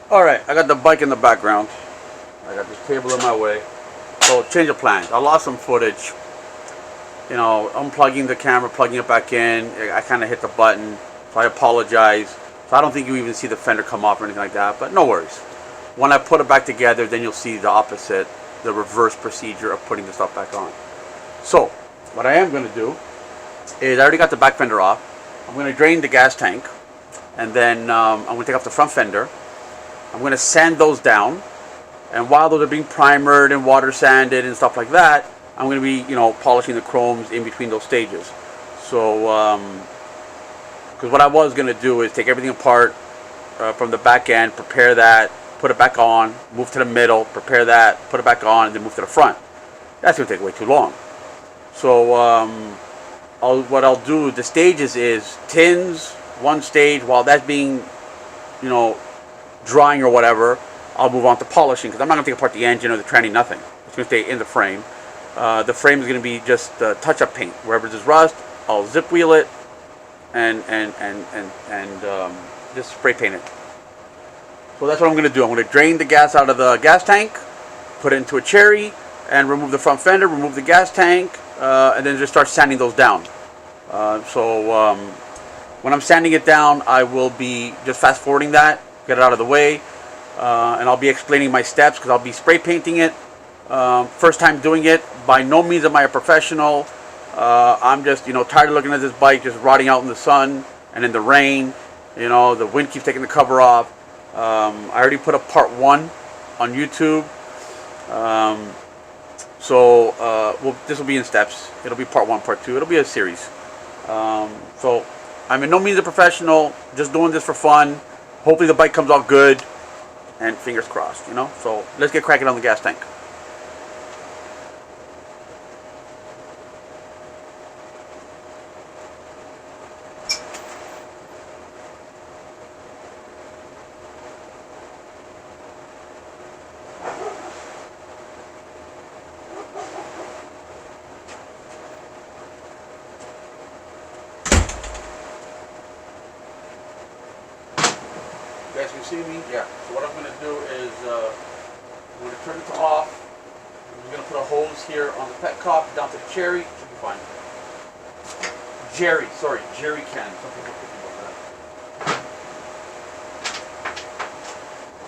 Alright, I got the bike in the background. I got this table in my way. So change of plans. I lost some footage. Unplugging the camera, plugging it back in. I kind of hit the button. So I apologize. So I don't think you even see the fender come off or anything like that. But no worries. When I put it back together, then you'll see the opposite, the reverse procedure of putting the stuff back on. So what I am going to do is I already got the back fender off. I'm going to drain the gas tank. And then I'm going to take off the front fender. I'm going to sand those down. And while those are being primered and water sanded and stuff like that, I'm going to be, polishing the chromes in between those stages. So, because what I was going to do is take everything apart from the back end, prepare that, put it back on, move to the middle, prepare that, put it back on, and then move to the front. That's going to take way too long. So, what I'll do, the stages is tins, one stage, while that's being, you know, drying or whatever, I'll move on to polishing, because I'm not going to take apart the engine or the tranny, nothing. It's going to stay in the frame. The frame is going to be just touch-up paint. Wherever there's rust, I'll zip wheel it and just spray paint it. So that's what I'm going to do. I'm going to drain the gas out of the gas tank, put it into a cherry, and remove the front fender, remove the gas tank, and then just start sanding those down. When I'm sanding it down, I will be just fast forwarding that, get it out of the way, and I'll be explaining my steps because I'll be spray painting it. First time doing it. By no means am I a professional. I'm just, tired of looking at this bike just rotting out in the sun and in the rain. The wind keeps taking the cover off. I already put up part 1 on YouTube. This will be in steps. It'll be part 1, part 2. It'll be a series. So I'm in no means a professional. Just doing this for fun. Hopefully the bike comes out good. And fingers crossed, So let's get cracking on the gas tank. You guys can see me? Yeah. So what I'm going to do is I'm going to turn it to off. I'm going to put a hose here on the petcock down to the cherry. Should be fine. Jerry can. Some people are thinking about that.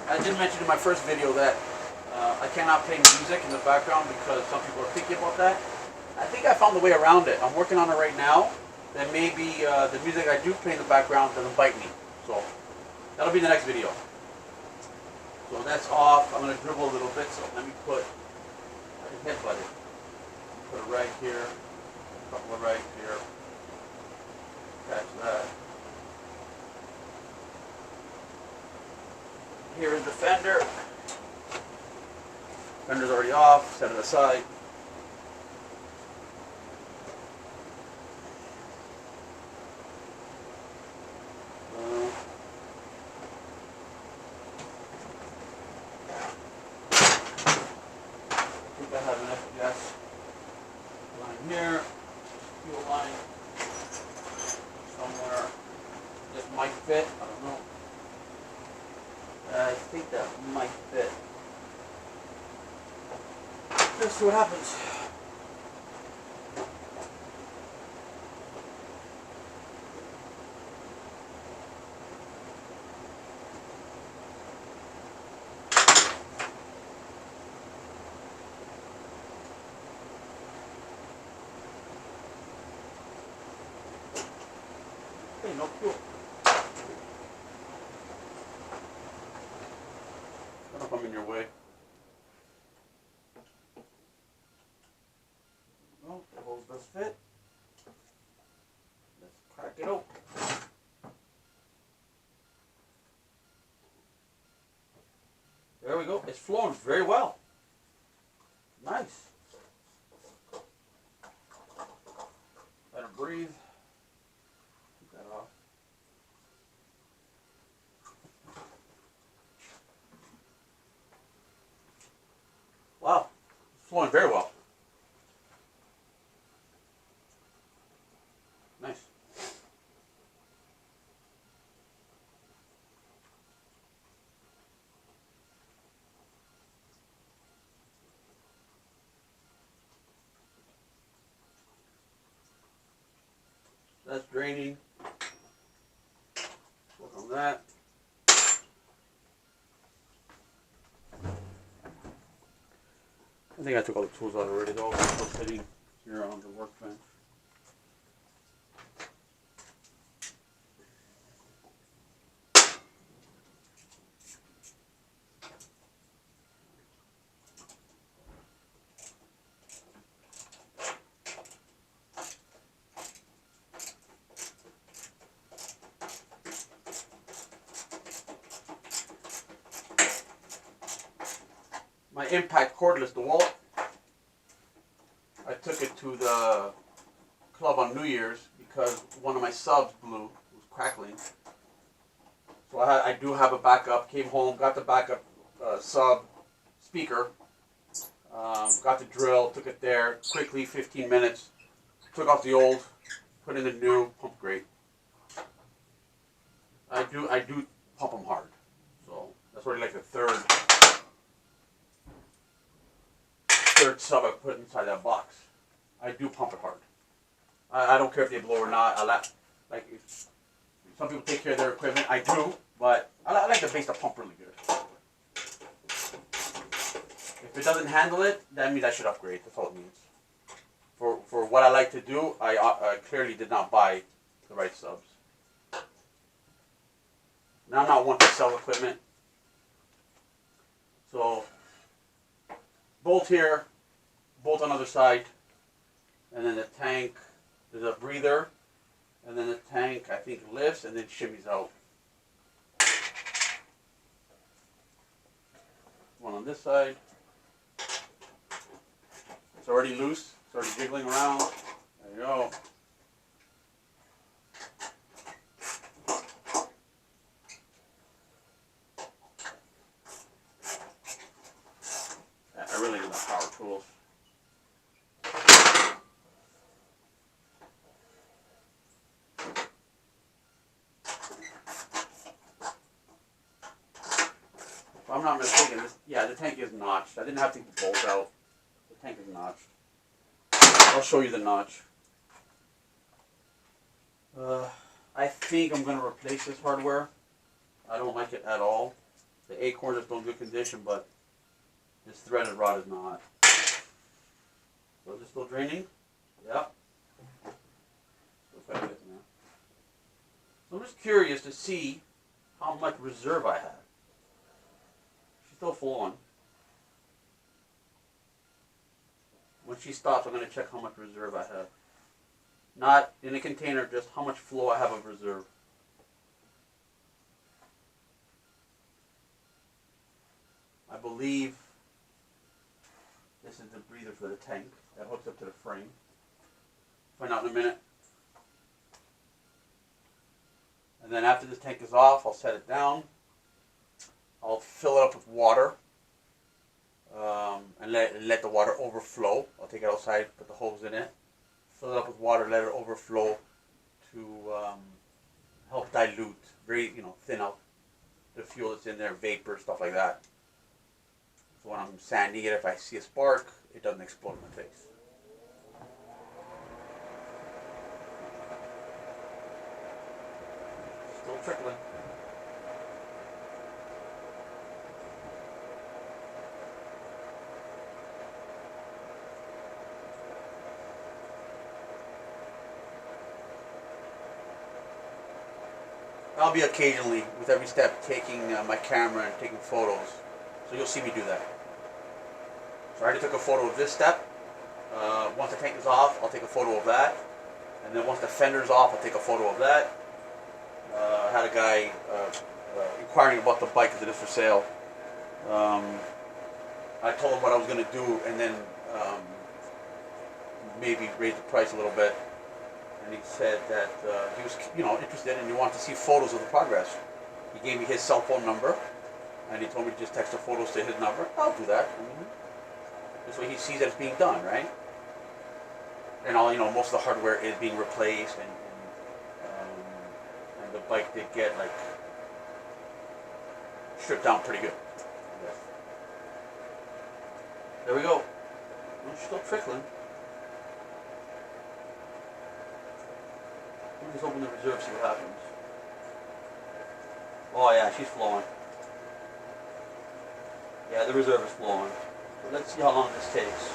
I did mention in my first video that I cannot play music in the background because some people are thinking about that. I think I found the way around it. I'm working on it right now. Then maybe the music I do play in the background doesn't bite me. So that'll be the next video. So that's off. I'm going to dribble a little bit. So let me put, I can headbutt it. Put it right here. A couple of right here. Catch that. Here is the fender. Fender's already off. Set it aside. I have an F-gas line here, fuel line somewhere. This might fit, I don't know. I think that might fit. Let's see what happens. Hey, no fuel. I don't know if I'm in your way. No, the hose does fit. Let's crack it open. There we go. It's flowing very well. Nice. Let it breathe. Keep that off. Wow. It's flowing very well. Nice. That's draining. Work on that. I think I took all the tools out already though. I'm still sitting here on the workbench. My impact cordless DeWalt. I took it to the club on New Year's because one of my subs blew, it was crackling. So I do have a backup. Came home, got the backup sub speaker, got the drill, took it there quickly, 15 minutes. Took off the old, put in the new. Pump great. I do pump them hard. So that's already like the third sub I put inside that box. I do pump it hard. I don't care if they blow or not. Like if some people take care of their equipment. I do, but I like the base to pump really good. If it doesn't handle it, that means I should upgrade. That's all it means. For what I like to do, I clearly did not buy the right subs. Now I'm not one to sell equipment. So bolt here, bolt on the other side, and then the tank, there's a breather, and then the tank I think lifts and then shimmies out. One on this side. It's already loose, it's already jiggling around. There you go. I really need the power tools. If I'm not mistaken, yeah, the tank is notched. I didn't have to take the bolt out. The tank is notched. I'll show you the notch. I think I'm going to replace this hardware. I don't like it at all. The acorns are still in good condition, but this threaded rod is not. So is it still draining? Yep. Still quite a bit now. So I'm just curious to see how much reserve I have. She's still full on. When she stops, I'm going to check how much reserve I have. Not in a container, just how much flow I have of reserve. I believe this is the breather for the tank that hooks up to the frame. Find out in a minute. And then after this tank is off, I'll set it down. I'll fill it up with water and let the water overflow. I'll take it outside, put the hose in it, fill it up with water, let it overflow to help dilute, thin out the fuel that's in there, vapor, stuff like that. So when I'm sanding it, if I see a spark, it doesn't explode in my face. Still trickling. I'll be occasionally, with every step, taking my camera and taking photos. So you'll see me do that. So I already took a photo of this step. Once the tank is off, I'll take a photo of that. And then once the fender's off, I'll take a photo of that. I had a guy inquiring about the bike because it is for sale. I told him what I was going to do and then maybe raise the price a little bit. And he said that he was, interested and he wanted to see photos of the progress. He gave me his cell phone number, and he told me to just text the photos to his number. I'll do that. This way he sees that it's being done, right? And all most of the hardware is being replaced, and the bike did get like stripped down pretty good. There we go. It's still trickling. Let's open the reserve, see what happens. Oh yeah, she's flowing. Yeah, the reserve is flowing. So let's see how long this takes.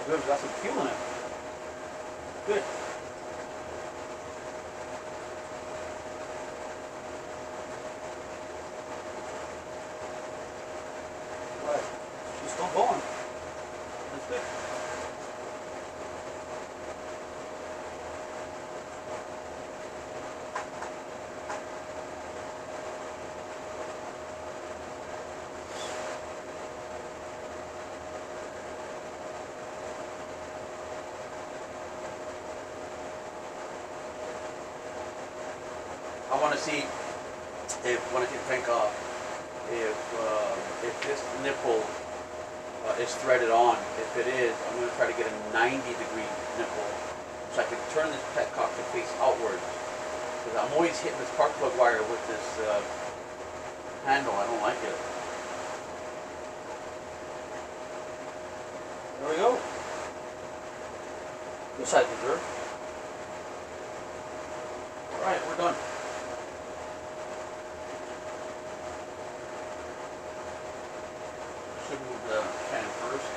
Reserve's got some fuel in it. Good. Right. She's still going. That's good. I want to see if, when I take the tank off, if this nipple is threaded on. If it is, I'm going to try to get a 90-degree nipple so I can turn this petcock to face outwards. Because I'm always hitting this spark plug wire with this handle. I don't like it. There we go. This side reserve. Alright, we're done. Should move the can first,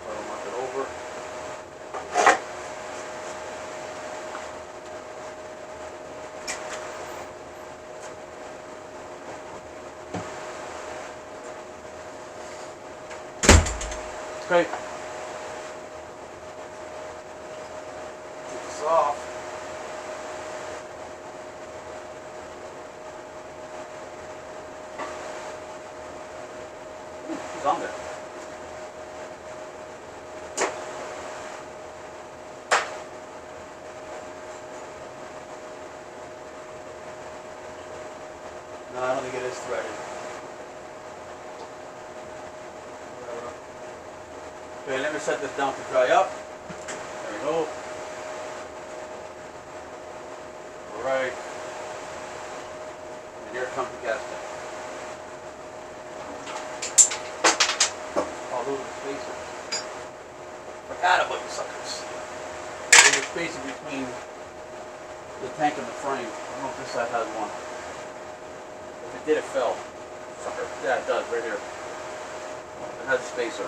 so I don't knock it over. Okay. Take this off. She's on there. No, I don't think it is threaded. Okay, let me set this down to dry up. There we go. Alright. And here comes the gasket. Oh, those are the spacers. Forgot about you suckers. There's a spacer between the tank and the frame. I don't know if this side has one. If it did, it fell. Sucker. Yeah, it does, right here. It has a spacer.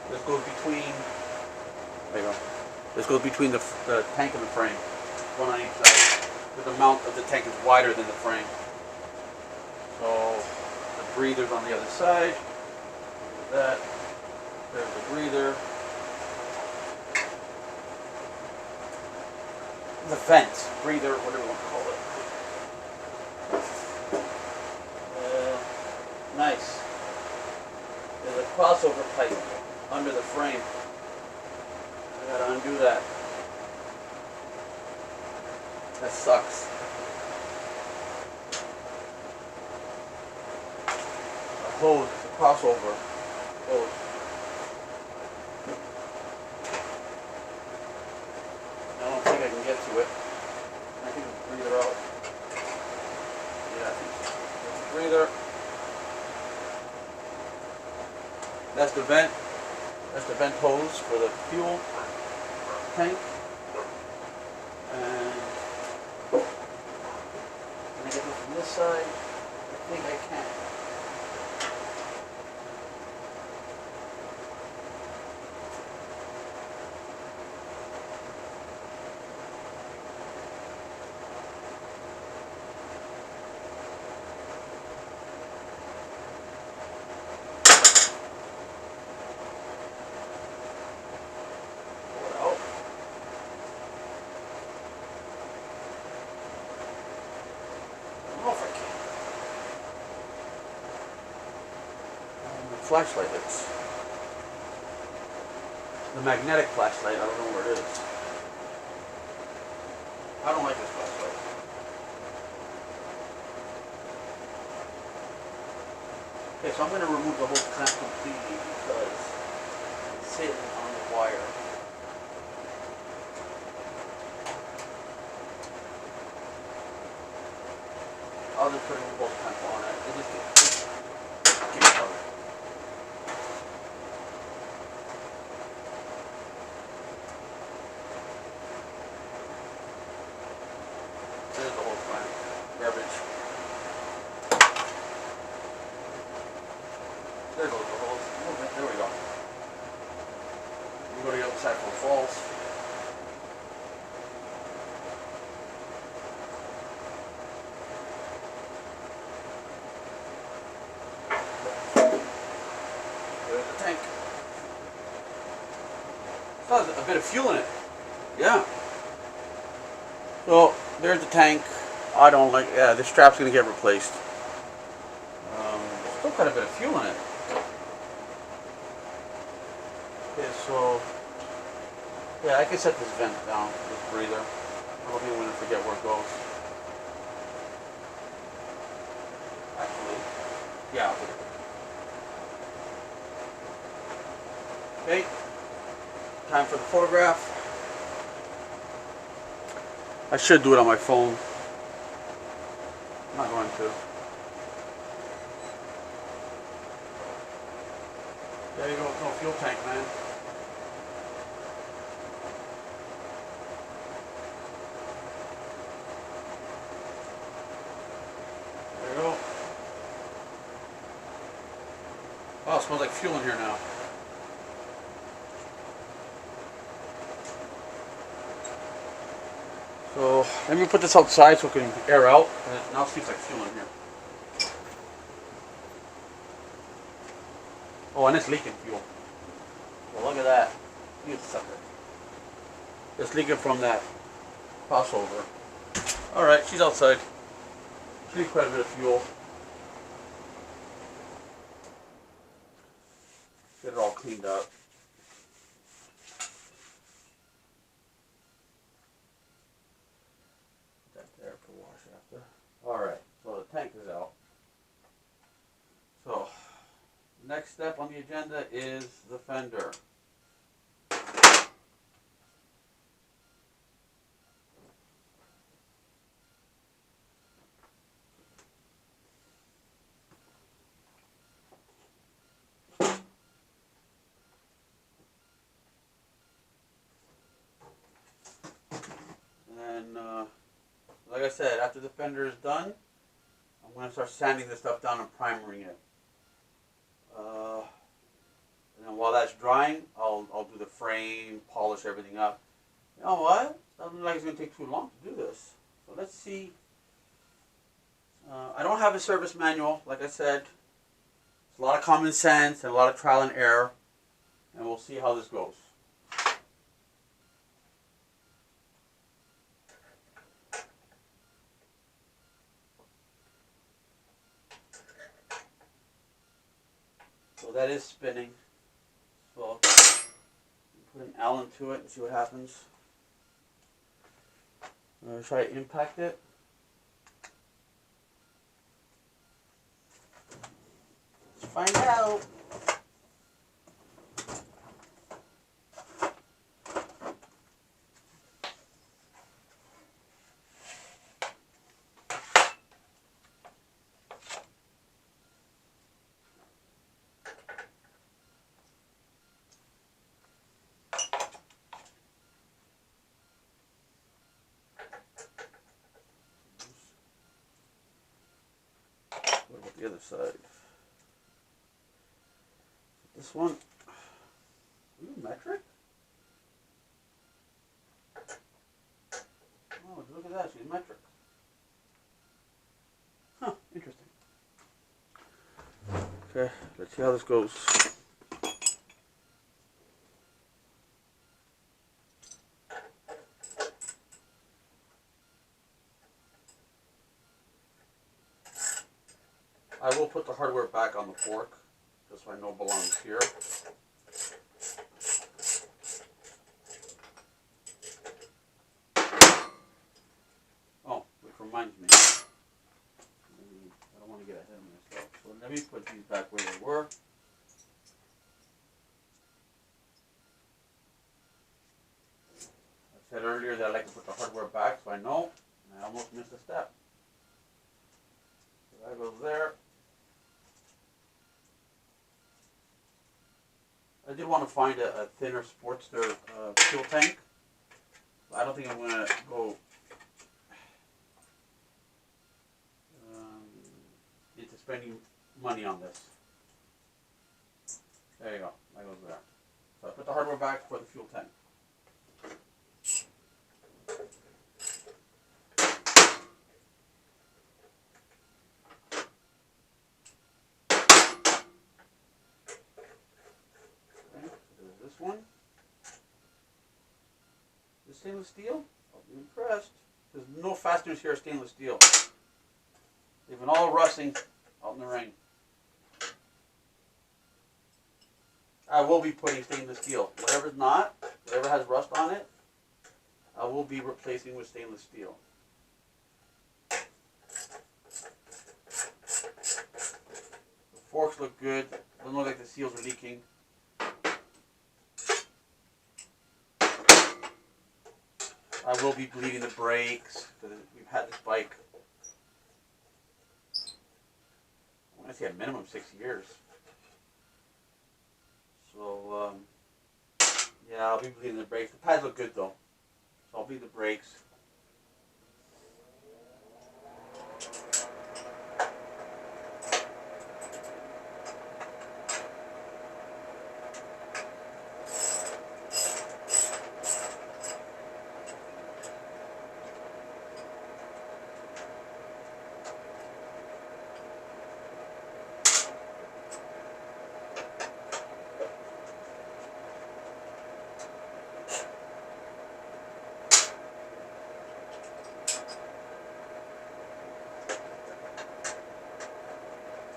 This goes between. There you go. This goes between the tank and the frame. One on each side. Because the mount of the tank is wider than the frame. So the breather's on the other side. That. There's the breather. The vent, breather, whatever you want to call it. Nice. There's a crossover pipe under the frame. I gotta undo that. That sucks. A hose, it's a crossover hose. I don't think I can get to it. I think it's the breather out. Yeah, I think so. There's the breather. That's the vent. That's the vent hose for the fuel tank. And can I get it from this side? I think I can. flashlight is. The magnetic flashlight, I don't know where it is. I don't like this flashlight. Okay, so I'm going to remove the whole clamp completely because it's sitting on the wire. I'll just put a bolt clamp on it. It just keep it covered. There's the whole clamp. Garbage. There goes the hose. Movement. There we go. We go to the other side for falls. There's the tank. Still has a bit of fuel in it. Yeah. So there's the tank. I don't like. Yeah, the strap's gonna get replaced. Still got a bit of fuel in it. Okay, so yeah, I can set this vent down, this breather. I don't think I'm gonna forget where it goes. Actually, yeah. Okay, time for the photograph. I should do it on my phone. I'm not going to. There you go, no fuel tank, man. There you go. Oh, it smells like fuel in here now. So let me put this outside so it can air out. And it now seems like fuel in here. Oh, and it's leaking fuel. Well, look at that. You sucker. It's leaking from that crossover. Alright, she's outside. She needs quite a bit of fuel. Get it all cleaned up. Put that there for wash after. Alright, so the tank is out. So, next step on the agenda is the fender. And like I said, after the fender is done, I'm going to start sanding this stuff down and primering it. And then while that's drying, I'll do the frame, polish everything up. You know what? Doesn't look like it's going to take too long to do this. So let's see. I don't have a service manual, like I said. It's a lot of common sense and a lot of trial and error. And we'll see how this goes. So that is spinning. So put an Allen to it and see what happens. Try to impact it. Let's find out. What about the other side? This one, ooh, metric? Oh, look at that, she's metric. Huh, interesting. Okay, let's see how this goes. I will put the hardware back on the fork, This one I know belongs here. Oh, which reminds me. I don't want to get ahead of myself. So let me put these back where they were. I said earlier that I like to put the hardware back, so I know. And I almost missed a step. So that goes there. I did want to find a thinner Sportster fuel tank. I don't think I'm going to go into spending money on this. There you go. That goes there. So I put the hardware back for the fuel tank. One. This stainless steel, I'll be impressed. There's no fasteners here, stainless steel. They've been all rusting out in the rain. I will be putting stainless steel. Whatever's not, whatever has rust on it, I will be replacing with stainless steel. The forks look good. Doesn't look like the seals are leaking. I will be bleeding the brakes because we've had this bike, I want to say a minimum 6 years. So, yeah, I'll be bleeding the brakes. The pads look good though, so I'll bleed the brakes.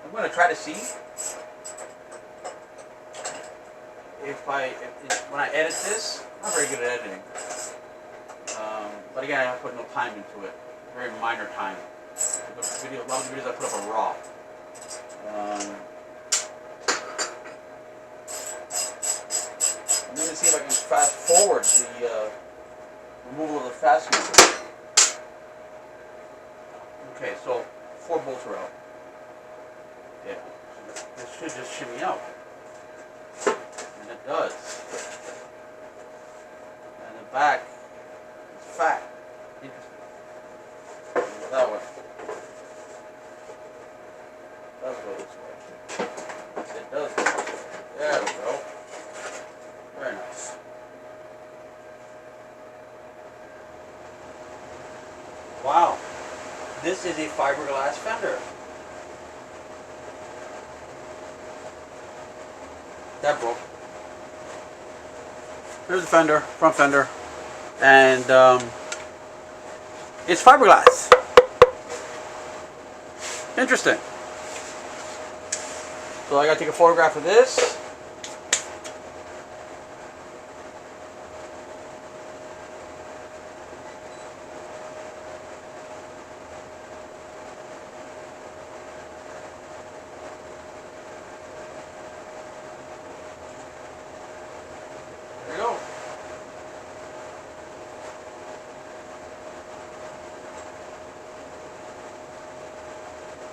I'm going to try to see if when I edit this, I'm not very good at editing. But again, I have put no time into it. Very minor time. A lot of the videos I put up are raw. I'm going to see if I can fast forward the removal of the fastener. Okay, so 4 bolts are out. Yeah, this should just shimmy out. And it does. And the back is fat. Interesting. Go that way. It does go this way. It does go this way. There we go. Very nice. Wow. This is a fiberglass fender. That broke. Here's the fender, front fender, and it's fiberglass. Interesting. So I gotta take a photograph of this.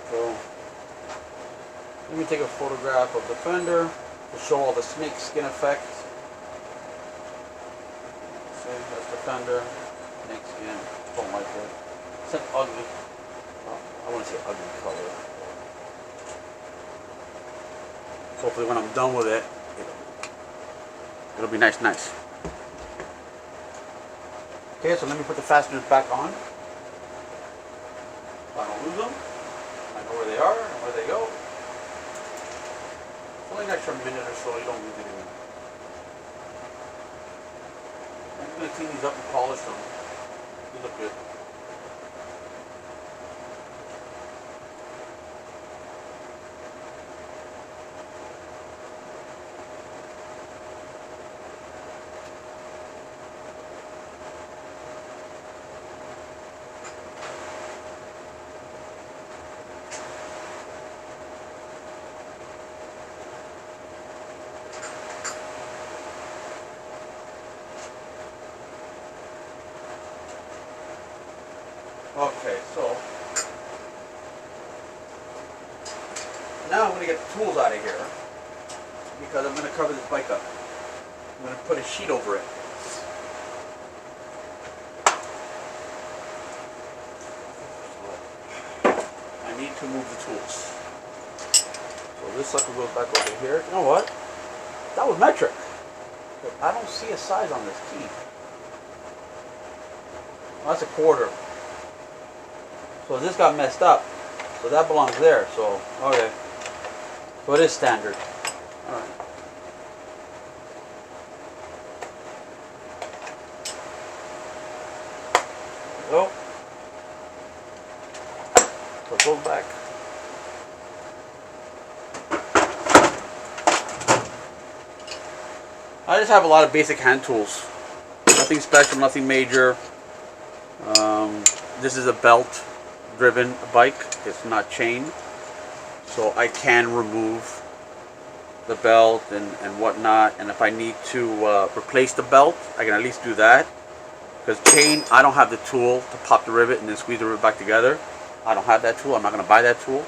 So let me take a photograph of the fender to show all the snake skin effect. See, that's the fender, snake skin. Don't like it. It's an ugly, I wouldn't say ugly color. Hopefully when I'm done with it, it'll be nice. Okay, so let me put the fasteners back on. So I don't lose them. I know where they are and where they go. It's only an extra minute or so, you don't lose anything. I'm just going to clean these up and polish them. They look good. Okay, so now I'm going to get the tools out of here because I'm going to cover this bike up. I'm going to put a sheet over it. I need to move the tools. So this sucker goes back over here. You know what? That was metric. But I don't see a size on this key. Well, that's a quarter. So this got messed up. So that belongs there. So, okay. So it is standard. Alright. There we go. So it goes back. I just have a lot of basic hand tools. Nothing special, nothing major. This is a belt driven bike. It's not chain. So I can remove the belt and whatnot. And if I need to replace the belt, I can at least do that. Because chain, I don't have the tool to pop the rivet and then squeeze the rivet back together. I don't have that tool. I'm not going to buy that tool.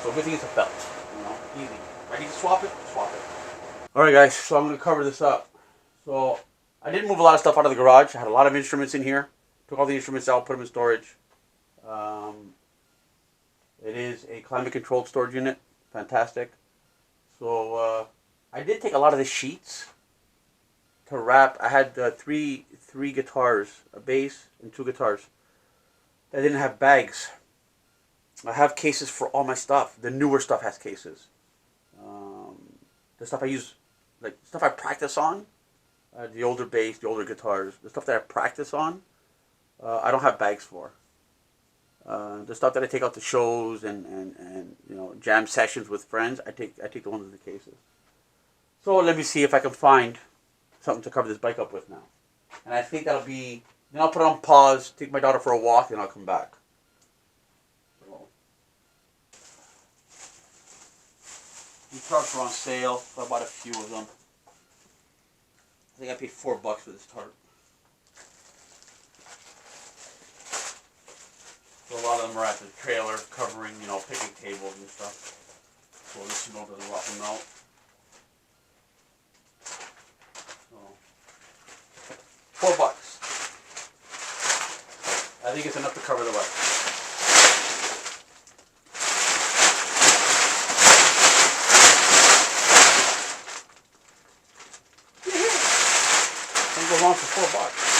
So a good thing it's a belt. You know, easy. If I need to swap it, swap it. Alright guys, so I'm going to cover this up. So I did move a lot of stuff out of the garage. I had a lot of instruments in here. Took all the instruments out, put them in storage. It is a climate controlled storage unit. Fantastic. So I did take a lot of the sheets to wrap. I had three guitars, a bass and 2 guitars. I didn't have bags. I have cases for all my stuff. The newer stuff has cases. The stuff I use, like stuff I practice on, the older bass, the older guitars, the stuff that I practice on, I don't have bags for. The stuff that I take out to shows and you know, jam sessions with friends, I take the ones in the cases. So let me see if I can find something to cover this bike up with now. And I think that'll be, then I'll put it on pause, take my daughter for a walk, and I'll come back. So, these tarps are on sale, so I bought a few of them. I think I paid $4 for this tarp. So a lot of them are at the trailer covering, you know, picnic tables and stuff. So this snow doesn't rock them out. So, $4. I think it's enough to cover the bike. I think it goes on for $4.